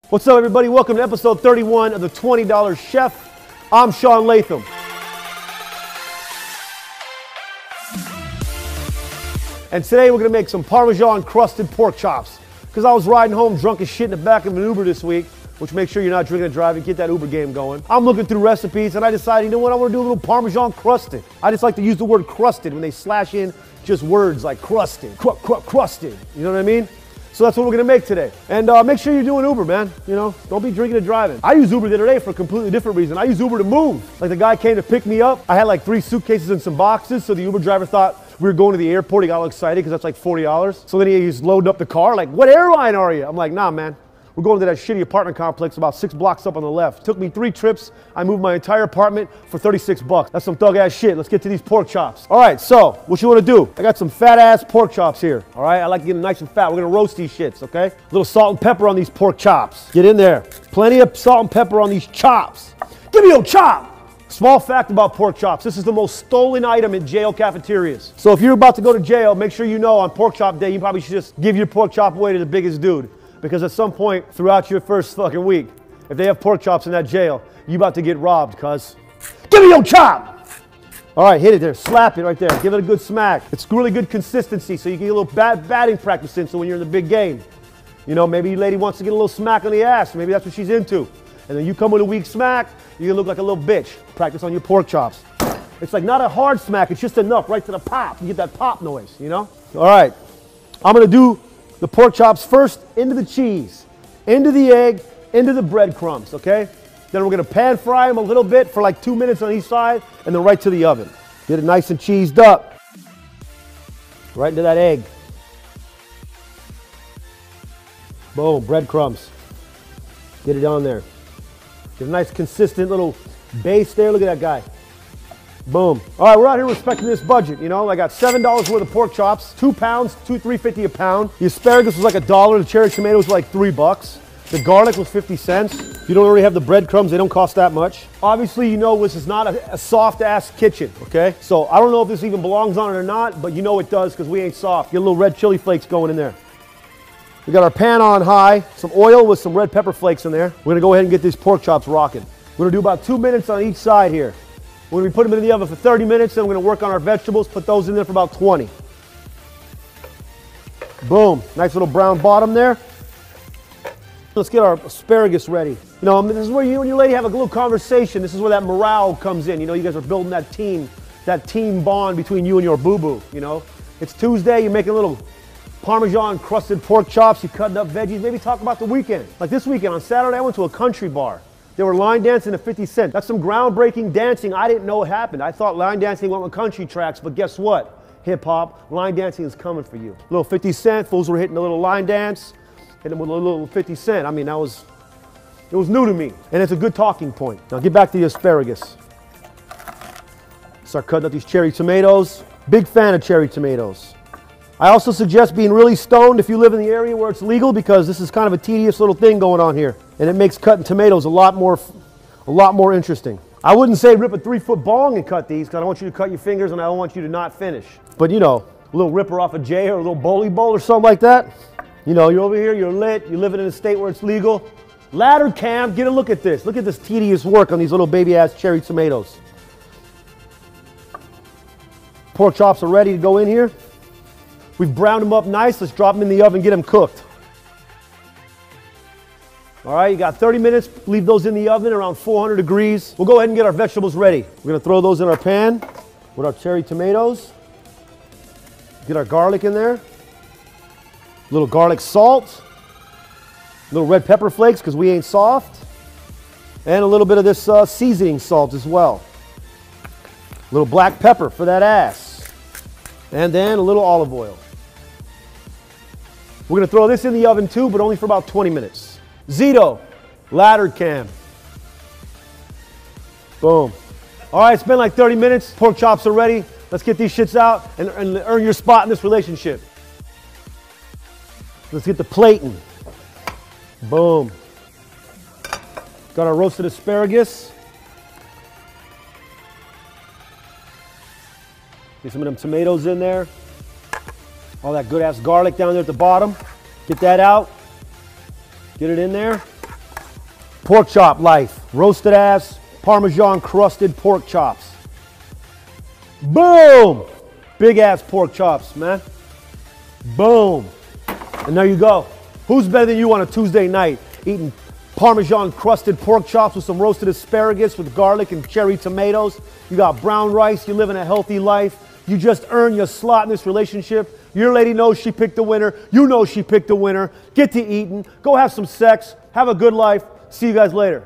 What's up, everybody? Welcome to episode 31 of the $20 Chef. I'm Sean Latham. And today we're gonna make some Parmesan crusted pork chops. Because I was riding home drunk as shit in the back of an Uber this week, which makes sure you're not drinking and driving, get that Uber game going. I'm looking through recipes and I decided, you know what, I wanna do a little Parmesan crusted. I just like to use the word crusted when they slash in just words like crusted, crusted, you know what I mean? So that's what we're gonna make today. And make sure you're doing Uber, man. You know, don't be drinking and driving. I use Uber the other day for a completely different reason. I use Uber to move. Like the guy came to pick me up. I had like 3 suitcases and some boxes, so the Uber driver thought we were going to the airport. He got all excited because that's like $40. So then he's loading up the car, like, what airline are you? I'm like, nah, man. We're going to that shitty apartment complex about 6 blocks up on the left. Took me 3 trips. I moved my entire apartment for 36 bucks. That's some thug ass shit. Let's get to these pork chops. All right, so what you want to do? I got some fat ass pork chops here. All right, I like to get them nice and fat. We're gonna roast these shits, okay? A little salt and pepper on these pork chops. Get in there. Plenty of salt and pepper on these chops. Give me your chop. Small fact about pork chops. This is the most stolen item in jail cafeterias. So if you're about to go to jail, make sure you know on pork chop day, you probably should just give your pork chop away to the biggest dude. Because at some point throughout your first fucking week, if they have pork chops in that jail, you about to get robbed, cuz. Give me your chop! All right, hit it there, slap it right there. Give it a good smack. It's really good consistency, so you can get a little batting practice in, so when you're in the big game, you know, maybe your lady wants to get a little smack on the ass. Maybe that's what she's into. And then you come with a weak smack, you look like a little bitch. Practice on your pork chops. It's like not a hard smack, it's just enough right to the pop. You get that pop noise, you know? All right, I'm gonna do the pork chops first into the cheese, into the egg, into the breadcrumbs, okay? Then we're gonna pan fry them a little bit for like 2 minutes on each side and then right to the oven. Get it nice and cheesed up. Right into that egg. Boom, breadcrumbs. Get it on there. Get a nice consistent little base there. Look at that guy. Boom. All right, we're out here respecting this budget, you know? I got $7 worth of pork chops, 2 pounds, $3.50 a pound. The asparagus was like $1, the cherry tomatoes were like $3. The garlic was 50 cents. If you don't already have the breadcrumbs, they don't cost that much. Obviously, you know this is not a soft-ass kitchen, okay? So I don't know if this even belongs on it or not, but you know it does because we ain't soft. Get a little red chili flakes going in there. We got our pan on high, some oil with some red pepper flakes in there. We're gonna go ahead and get these pork chops rocking. We're gonna do about 2 minutes on each side here. We're gonna be putting them in the oven for 30 minutes, then we're gonna work on our vegetables, put those in there for about 20. Boom, nice little brown bottom there. Let's get our asparagus ready. You know, this is where you and your lady have a little conversation. This is where that morale comes in. You know, you guys are building that team bond between you and your boo-boo, you know. It's Tuesday, you're making a little Parmesan crusted pork chops, you're cutting up veggies, maybe talk about the weekend. Like this weekend, on Saturday, I went to a country bar. They were line dancing at 50 cents. That's some groundbreaking dancing I didn't know happened. I thought line dancing went with country tracks, but guess what? Hip hop, line dancing is coming for you. A little 50 cent, fools were hitting a little line dance, hit them with a little 50 cent. I mean, it was new to me, and it's a good talking point. Now get back to the asparagus. Start cutting up these cherry tomatoes. Big fan of cherry tomatoes. I also suggest being really stoned if you live in the area where it's legal, because this is kind of a tedious little thing going on here. And it makes cutting tomatoes a lot more interesting. I wouldn't say rip a 3-foot bong and cut these, because I don't want you to cut your fingers and I don't want you to not finish. But you know, a little ripper off a J or a little bowling bowl or something like that. You know, you're over here, you're lit, you're living in a state where it's legal. Ladder cam, get a look at this. Look at this tedious work on these little baby ass cherry tomatoes. Pork chops are ready to go in here. We've browned them up nice. Let's drop them in the oven and get them cooked. All right, you got 30 minutes. Leave those in the oven around 400 degrees. We'll go ahead and get our vegetables ready. We're gonna throw those in our pan with our cherry tomatoes. Get our garlic in there. A little garlic salt. A little red pepper flakes because we ain't soft. And a little bit of this seasoning salt as well. A little black pepper for that ass. And then a little olive oil. We're gonna throw this in the oven too, but only for about 20 minutes. Zito, ladder cam. Boom. All right, it's been like 30 minutes. Pork chops are ready. Let's get these shits out and earn your spot in this relationship. Let's get the plating. Boom. Got our roasted asparagus. Get some of them tomatoes in there. All that good ass garlic down there at the bottom. Get that out. Get it in there. Pork chop life. Roasted ass, Parmesan crusted pork chops. Boom! Big ass pork chops, man. Boom. And there you go. Who's better than you on a Tuesday night eating Parmesan crusted pork chops with some roasted asparagus with garlic and cherry tomatoes? You got brown rice, you're living a healthy life. You just earned your slot in this relationship. Your lady knows she picked the winner. You know she picked the winner. Get to eating. Go have some sex. Have a good life. See you guys later.